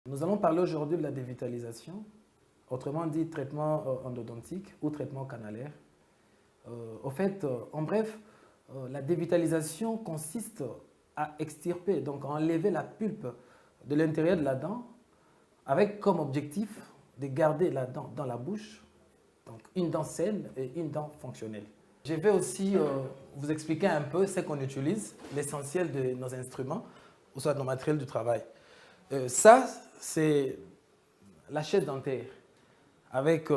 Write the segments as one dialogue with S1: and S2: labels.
S1: Nous allons parler aujourd'hui de la dévitalisation, autrement dit traitement endodontique ou traitement canalaire. En bref, la dévitalisation consiste à extirper, donc à enlever la pulpe de l'intérieur de la dent avec comme objectif de garder la dent dans la bouche, donc une dent saine et une dent fonctionnelle. Je vais aussi vous expliquer un peu ce qu'on utilise, l'essentiel de nos instruments, ou soit de nos matériels du travail. Ça, c'est la chaise dentaire avec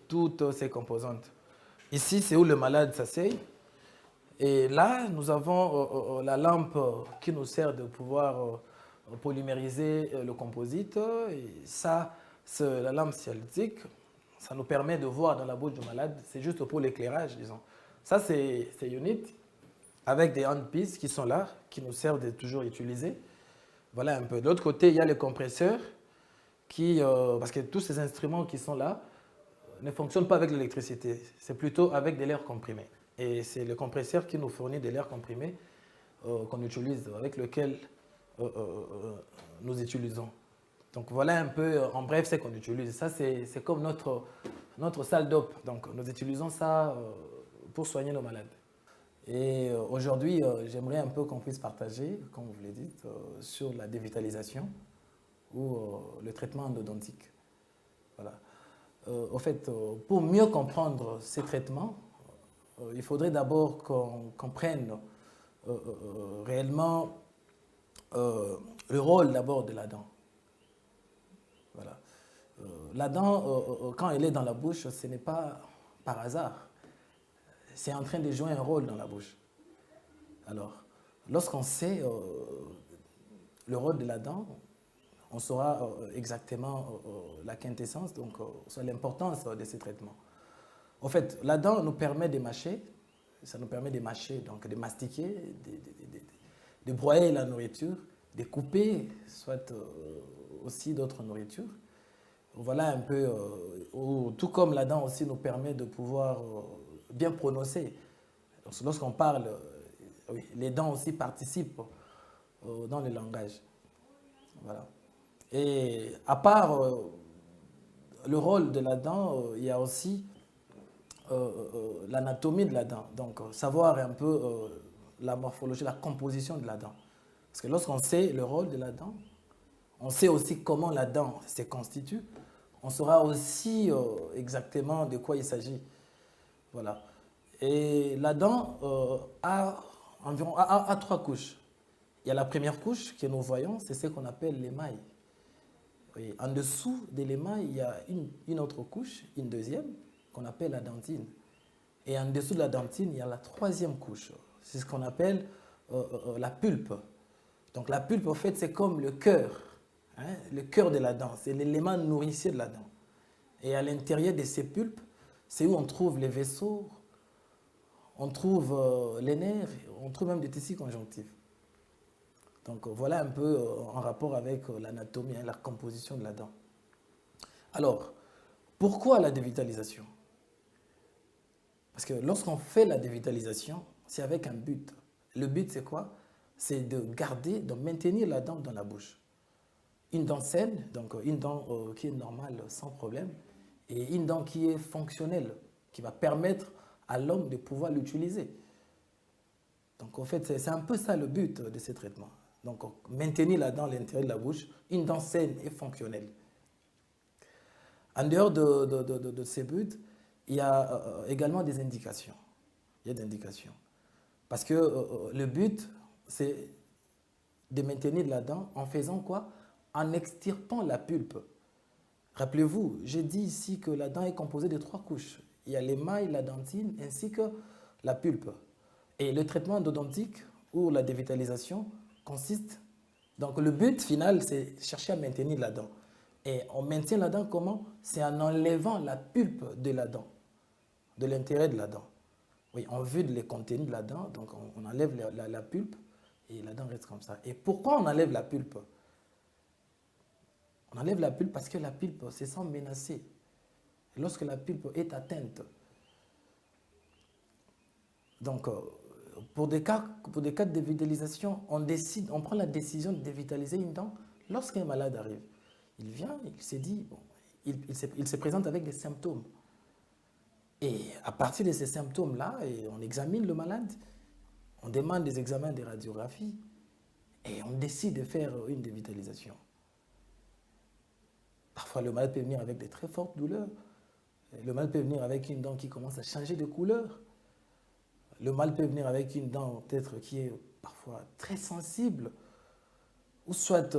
S1: toutes ses composantes. Ici, c'est où le malade s'assied. Et là, nous avons la lampe qui nous sert de pouvoir polymériser le composite. Et ça, c'est la lampe cialytique. Ça nous permet de voir dans la bouche du malade. C'est juste pour l'éclairage, disons. Ça, c'est unit avec des handpieces qui sont là, qui nous servent de toujours utiliser. Voilà un peu. De l'autre côté, il y a les compresseurs parce que tous ces instruments qui sont là ne fonctionnent pas avec l'électricité. C'est plutôt avec de l'air comprimé. Et c'est le compresseur qui nous fournit de l'air comprimé qu'on utilise, avec lequel nous utilisons. Donc voilà un peu, en bref, ce qu'on utilise. Ça, c'est comme notre salle d'op. Donc nous utilisons ça pour soigner nos malades. Et aujourd'hui, j'aimerais un peu qu'on puisse partager, comme vous l'avez dit, sur la dévitalisation ou le traitement endodontique. Voilà. Pour mieux comprendre ces traitements, il faudrait d'abord qu'on comprenne réellement le rôle d'abord de la dent. Voilà. La dent, quand elle est dans la bouche, ce n'est pas par hasard. C'est en train de jouer un rôle dans la bouche. Alors, lorsqu'on sait le rôle de la dent, on saura exactement la quintessence, donc soit l'importance de ces traitements. En fait, la dent nous permet de mâcher, ça nous permet de mâcher, donc de mastiquer, de broyer la nourriture, de couper, soit aussi d'autres nourritures. Voilà un peu, tout comme la dent aussi nous permet de pouvoir bien prononcer. Lorsqu'on parle, oui, les dents aussi participent dans le langage. Voilà. Et à part le rôle de la dent, il y a aussi l'anatomie de la dent. Donc, savoir un peu la morphologie, la composition de la dent. Parce que lorsqu'on sait le rôle de la dent, on sait aussi comment la dent se constitue, on saura aussi exactement de quoi il s'agit. Voilà. Et la dent a trois couches. Il y a la première couche que nous voyons, c'est ce qu'on appelle l'émail. Oui. En dessous de l'émail, il y a une autre couche, une deuxième, qu'on appelle la dentine. Et en dessous de la dentine, il y a la troisième couche. C'est ce qu'on appelle la pulpe. Donc la pulpe, en fait, c'est comme le cœur. Hein, le cœur de la dent. C'est l'élément nourricier de la dent. Et à l'intérieur de ces pulpes, c'est où on trouve les vaisseaux, on trouve les nerfs, on trouve même des tissus conjonctifs. Donc voilà un peu en rapport avec l'anatomie, la composition de la dent. Alors, pourquoi la dévitalisation? Parce que lorsqu'on fait la dévitalisation, c'est avec un but. Le but, c'est quoi? C'est de garder, de maintenir la dent dans la bouche. Une dent saine, donc une dent qui est normale sans problème, et une dent qui est fonctionnelle, qui va permettre à l'homme de pouvoir l'utiliser. Donc en fait, c'est un peu ça le but de ces traitements. Donc maintenir la dent à l'intérieur de la bouche, une dent saine et fonctionnelle. En dehors de ces buts, il y a également des indications. Il y a des indications. Parce que le but, c'est de maintenir la dent en faisant quoi? En extirpant la pulpe. Rappelez-vous, j'ai dit ici que la dent est composée de trois couches. Il y a l'émail, la dentine ainsi que la pulpe. Et le traitement endodontique ou la dévitalisation consiste... Donc le but final, c'est chercher à maintenir la dent. Et on maintient la dent comment? C'est en enlevant la pulpe de la dent, de l'intérieur de la dent. Oui, on veut les contenus de la dent, donc on enlève la pulpe et la dent reste comme ça. Et pourquoi on enlève la pulpe? On enlève la pulpe parce que la pulpe se sent menacée. Et lorsque la pulpe est atteinte, donc pour des cas de dévitalisation, on prend la décision de dévitaliser une dent lorsqu'un malade arrive, il vient, il s'est dit, bon, il se présente avec des symptômes. Et à partir de ces symptômes-là, on examine le malade, on demande des examens de radiographie et on décide de faire une dévitalisation. Parfois, le malade peut venir avec de très fortes douleurs. Le malade peut venir avec une dent qui commence à changer de couleur. Le malade peut venir avec une dent peut-être qui est parfois très sensible. Ou soit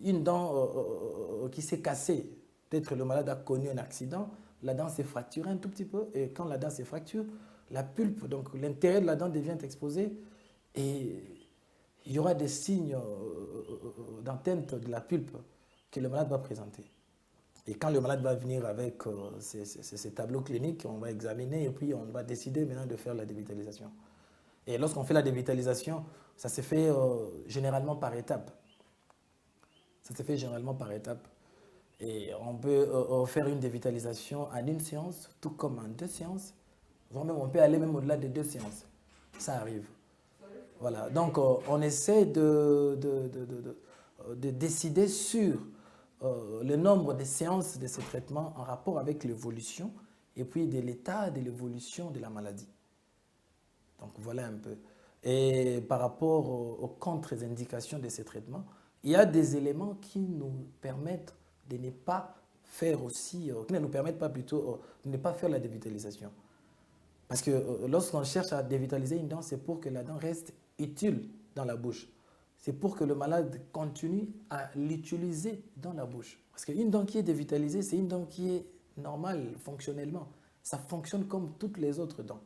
S1: une dent qui s'est cassée. Peut-être le malade a connu un accident, la dent s'est fracturée un tout petit peu, et quand la dent s'est fracturée, la pulpe, donc l'intérieur de la dent devient exposé, et il y aura des signes d'atteinte de la pulpe que le malade va présenter. Et quand le malade va venir avec ces tableaux cliniques, on va examiner et puis on va décider maintenant de faire la dévitalisation. Et lorsqu'on fait la dévitalisation, ça se fait généralement par étapes. Ça se fait généralement par étapes. Et on peut faire une dévitalisation en une séance, tout comme en 2 séances. Voire même, on peut aller même au-delà de 2 séances. Ça arrive. Voilà. Donc, on essaie de décider sur le nombre de séances de ce traitement en rapport avec l'évolution et puis de l'état de l'évolution de la maladie. Donc, voilà un peu. Et par rapport aux contre-indications de ces traitements, il y a des éléments qui nous permettent de ne pas faire aussi, qui ne nous permettent pas plutôt de ne pas faire la dévitalisation. Parce que lorsqu'on cherche à dévitaliser une dent, c'est pour que la dent reste utile dans la bouche. C'est pour que le malade continue à l'utiliser dans la bouche. Parce qu'une dent qui est dévitalisée, c'est une dent qui est normale fonctionnellement. Ça fonctionne comme toutes les autres dents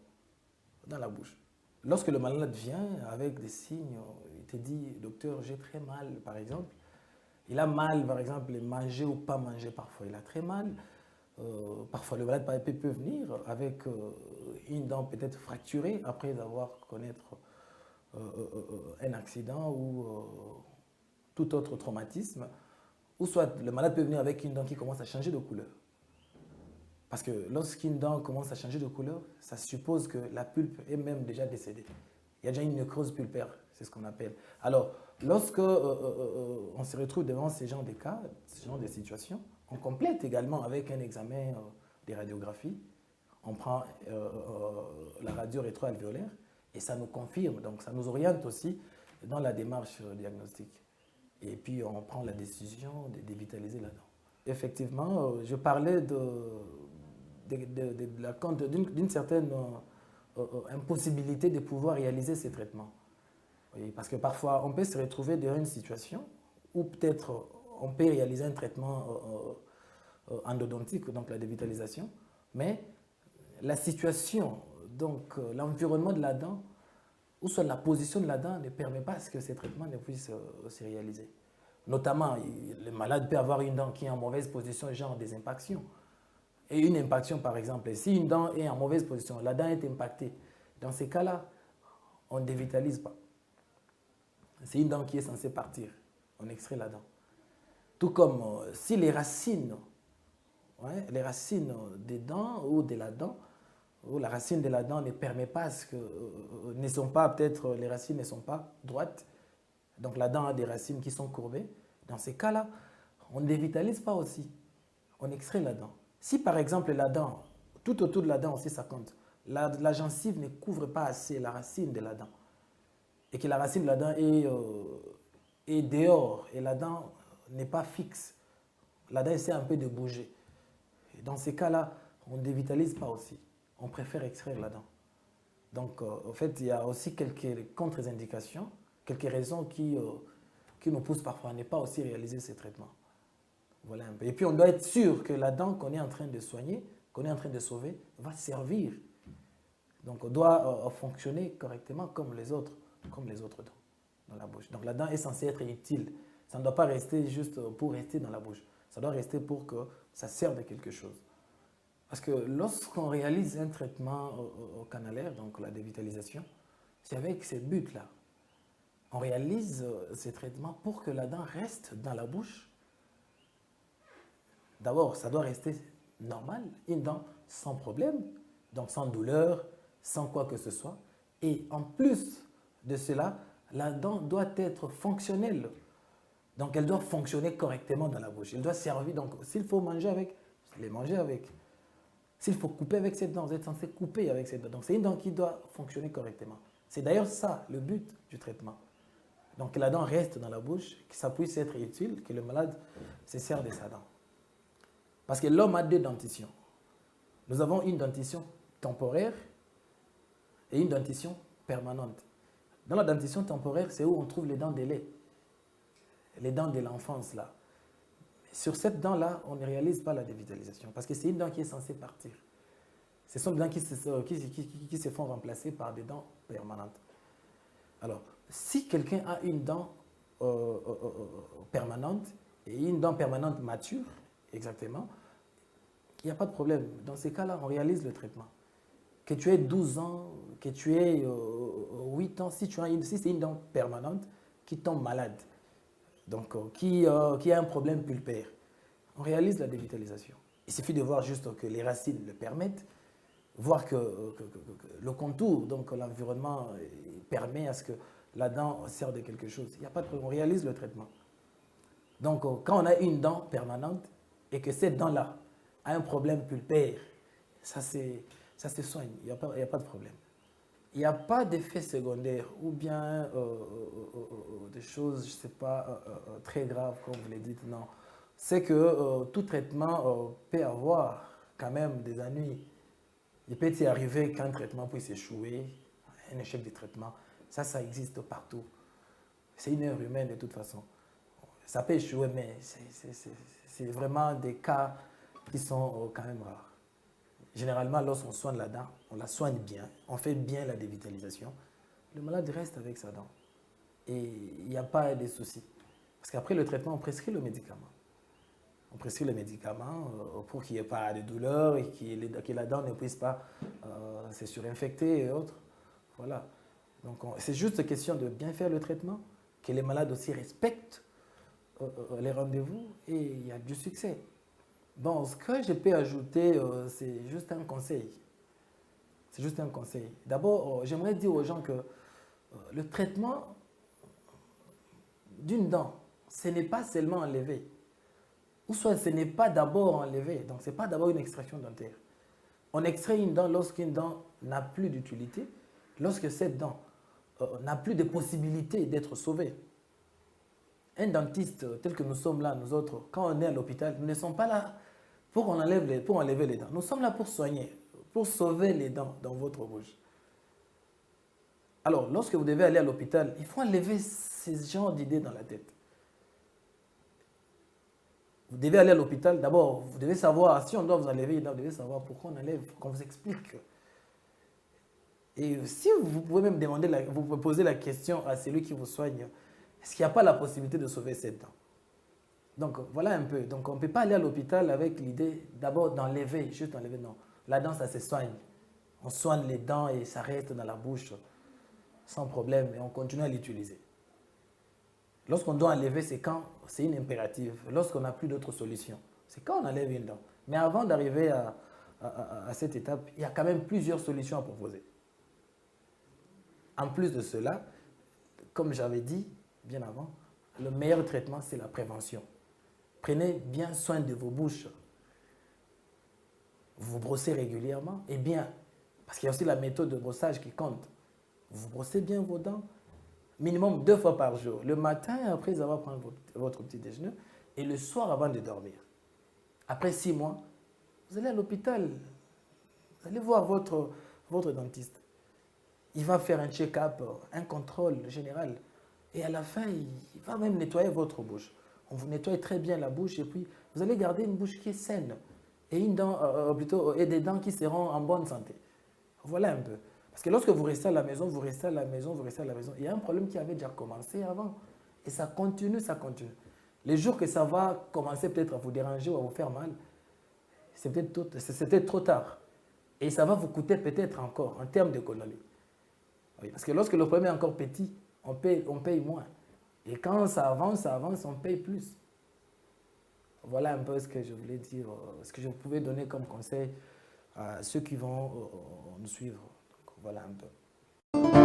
S1: dans la bouche. Lorsque le malade vient avec des signes, il te dit, docteur, j'ai très mal, par exemple. Il a mal, par exemple, manger ou pas manger parfois. Il a très mal. Parfois, le malade peut venir avec une dent peut-être fracturée après avoir connaître un accident ou tout autre traumatisme. Ou soit le malade peut venir avec une dent qui commence à changer de couleur. Parce que lorsqu'une dent commence à changer de couleur, ça suppose que la pulpe est même déjà décédée. Il y a déjà une nécrose pulpaire, c'est ce qu'on appelle. Alors, lorsque on se retrouve devant ces genres de cas, ce genre de situations, on complète également avec un examen de radiographie. On prend la radio rétroalvéolaire et ça nous confirme, donc ça nous oriente aussi dans la démarche diagnostique. Et puis, on prend la décision de dévitaliser la dent. Effectivement, je parlais d'une certaine impossibilité de pouvoir réaliser ces traitements. Oui, parce que parfois, on peut se retrouver dans une situation où peut-être on peut réaliser un traitement endodontique, donc la dévitalisation, mais la situation, donc l'environnement de la dent, ou soit la position de la dent ne permet pas à ce que ces traitements ne puissent se réaliser. Notamment, le malade peut avoir une dent qui est en mauvaise position, genre des impactions. Et une impaction, par exemple, si une dent est en mauvaise position, la dent est impactée, dans ces cas-là, on ne dévitalise pas. C'est une dent qui est censée partir, on extrait la dent. Tout comme si les racines des dents ou de la dent, ou la racine de la dent ne permet pas ne sont pas, peut-être les racines ne sont pas droites, donc la dent a des racines qui sont courbées. Dans ces cas-là, on ne dévitalise pas aussi, on extrait la dent. Si par exemple la dent, tout autour de la dent aussi ça compte, la gencive ne couvre pas assez la racine de la dent, et que la racine de la dent est dehors, et la dent n'est pas fixe, la dent essaie un peu de bouger. Et dans ces cas-là, on ne dévitalise pas aussi, on préfère extraire la dent. Donc en fait, il y a aussi quelques contre-indications, quelques raisons qui nous poussent parfois à ne pas aussi réaliser ces traitements. Voilà un peu. Et puis on doit être sûr que la dent qu'on est en train de soigner, qu'on est en train de sauver, va servir. Donc on doit fonctionner correctement comme les autres dents dans la bouche. Donc la dent est censée être utile. Ça ne doit pas rester juste pour rester dans la bouche. Ça doit rester pour que ça serve de quelque chose. Parce que lorsqu'on réalise un traitement canalaire, donc la dévitalisation, c'est avec ce but-là. On réalise ces traitements pour que la dent reste dans la bouche. D'abord, ça doit rester normal, une dent sans problème, donc sans douleur, sans quoi que ce soit. Et en plus de cela, la dent doit être fonctionnelle. Donc, elle doit fonctionner correctement dans la bouche. Elle doit servir. Donc, s'il faut manger avec, les manger avec. S'il faut couper avec cette dent, vous êtes censé couper avec cette dent. Donc, c'est une dent qui doit fonctionner correctement. C'est d'ailleurs ça, le but du traitement. Donc, que la dent reste dans la bouche, que ça puisse être utile, que le malade se sert de sa dent. Parce que l'homme a deux dentitions. Nous avons une dentition temporaire et une dentition permanente. Dans la dentition temporaire, c'est où on trouve les dents de lait, les dents de l'enfance là. Sur cette dent-là, on ne réalise pas la dévitalisation parce que c'est une dent qui est censée partir. Ce sont des dents qui se font remplacer par des dents permanentes. Alors, si quelqu'un a une dent permanente et une dent permanente mature, exactement, il n'y a pas de problème. Dans ces cas-là, on réalise le traitement. Que tu aies 12 ans, que tu aies 8 ans, si c'est une dent permanente qui tombe malade, donc qui a un problème pulpaire, on réalise la dévitalisation. Il suffit de voir juste que les racines le permettent, voir que le contour, donc l'environnement permet à ce que la dent sert de quelque chose. Il n'y a pas de problème, on réalise le traitement. Donc quand on a une dent permanente et que cette dent-là a un problème pulpaire, ça se soigne, il n'y a pas de problème. Il n'y a pas d'effet secondaire ou bien des choses, je ne sais pas, très graves, comme vous l'avez dit, non. C'est que tout traitement peut avoir quand même des ennuis. Il peut y arriver qu'un traitement puisse échouer, un échec de traitement. Ça existe partout. C'est une erreur humaine de toute façon. Ça peut échouer, mais c'est vraiment des cas qui sont quand même rares. Généralement, lorsqu'on soigne la dent, on la soigne bien, on fait bien la dévitalisation, le malade reste avec sa dent. Et il n'y a pas de soucis. Parce qu'après le traitement, on prescrit le médicament. On prescrit le médicament pour qu'il n'y ait pas de douleur et que la dent ne puisse pas se surinfecter et autres. Voilà. Donc, c'est juste question de bien faire le traitement, que les malades aussi respectent les rendez-vous et il y a du succès. Bon, ce que je peux ajouter, c'est juste un conseil. C'est juste un conseil. D'abord, j'aimerais dire aux gens que le traitement d'une dent, ce n'est pas seulement enlever. Ou soit ce n'est pas d'abord enlever. Donc, ce n'est pas d'abord une extraction dentaire. On extrait une dent lorsqu'une dent n'a plus d'utilité, lorsque cette dent n'a plus de possibilité d'être sauvée. Un dentiste tel que nous sommes là, nous autres, quand on est à l'hôpital, nous ne sommes pas là pour enlever les dents. Nous sommes là pour soigner, pour sauver les dents dans votre bouche. Alors, lorsque vous devez aller à l'hôpital, il faut enlever ces genres d'idées dans la tête. Vous devez aller à l'hôpital, d'abord, vous devez savoir, si on doit vous enlever les dents, vous devez savoir pourquoi on enlève, qu'on vous explique. Et si vous pouvez même vous pouvez poser la question à celui qui vous soigne, est-ce qu'il n'y a pas la possibilité de sauver cette dent? Donc, voilà un peu. Donc, on ne peut pas aller à l'hôpital avec l'idée d'abord d'enlever, juste enlever, non. La dent, ça se soigne. On soigne les dents et ça reste dans la bouche sans problème et on continue à l'utiliser. Lorsqu'on doit enlever, c'est quand c'est une impérative. Lorsqu'on n'a plus d'autre solution, c'est quand on enlève une dent. Mais avant d'arriver à cette étape, il y a quand même plusieurs solutions à proposer. En plus de cela, comme j'avais dit bien avant, le meilleur traitement, c'est la prévention. Prenez bien soin de vos bouches. Vous brossez régulièrement et bien, parce qu'il y a aussi la méthode de brossage qui compte. Vous brossez bien vos dents, minimum 2 fois par jour. Le matin, après avoir pris votre petit déjeuner, et le soir avant de dormir. Après 6 mois, vous allez à l'hôpital. Vous allez voir votre dentiste. Il va faire un check-up, un contrôle général. Et à la fin, il va même nettoyer votre bouche. On vous nettoie très bien la bouche et puis vous allez garder une bouche qui est saine et, et des dents qui seront en bonne santé. Voilà un peu. Parce que lorsque vous restez à la maison, vous restez à la maison, vous restez à la maison, il y a un problème qui avait déjà commencé avant. Et ça continue, ça continue. Les jours que ça va commencer peut-être à vous déranger ou à vous faire mal, c'est peut-être trop tard. Et ça va vous coûter peut-être encore en termes d'économie. Oui, parce que lorsque le problème est encore petit, on paye moins. Et quand ça avance, on paye plus. Voilà un peu ce que je voulais dire, ce que je pouvais donner comme conseil à ceux qui vont nous suivre. Donc, voilà un peu.